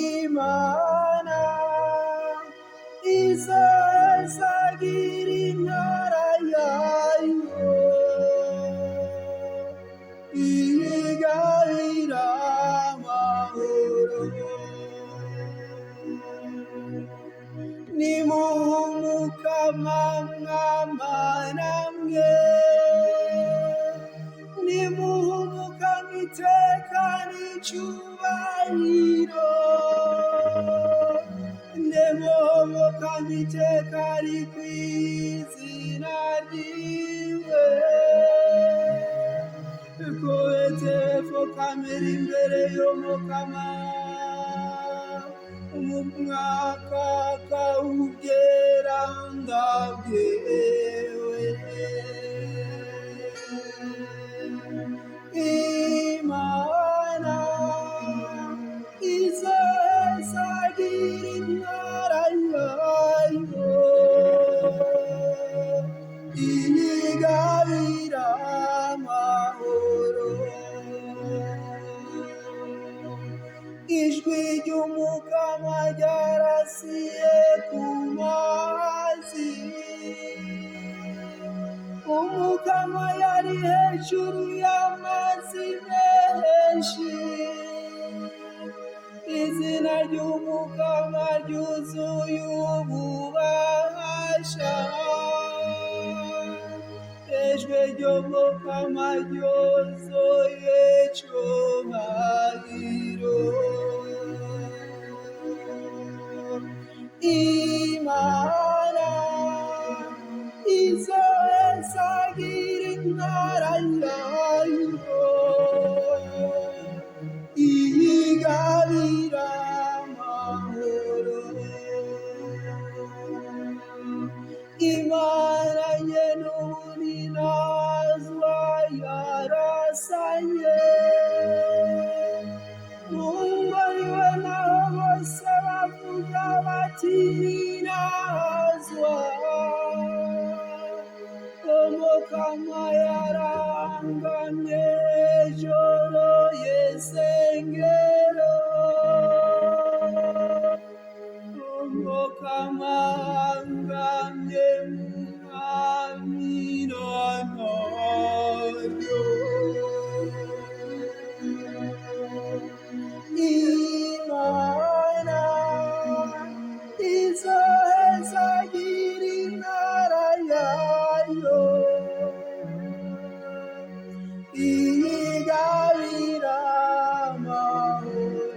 Imana izazagira intara yayo, iyigarira amahoro. Nimuhumuka mwamana mwe, nimuhumuka mwiteka n'icyubahiro, nimuhumuka mwiteka rikw'izina ryiwe, koetefo kamera imbere y'umukama umwaka kawugeranga bwewe. Imana izazagira intara yayo, iyigabira amahoro. Ijwi ry'umukama ryarasiye ku mazi, umukama yari hejuru y'amazi menshi, izina ry'umukama ryuzuye ububasha, ijwi ry'umukama ryuzuye icyubahiro. Imana izazagira intara yayo, iyigabira amahoro. Imana nyen'ubuni nazwa yarasanye, mungoriwe naho bose bavuga bati ninazwa. Umukama yarangamye ijoro y'isengero, umukama angamye mu mwamina naryo. Imana izazagira intara yayo, iyigabira amahoro.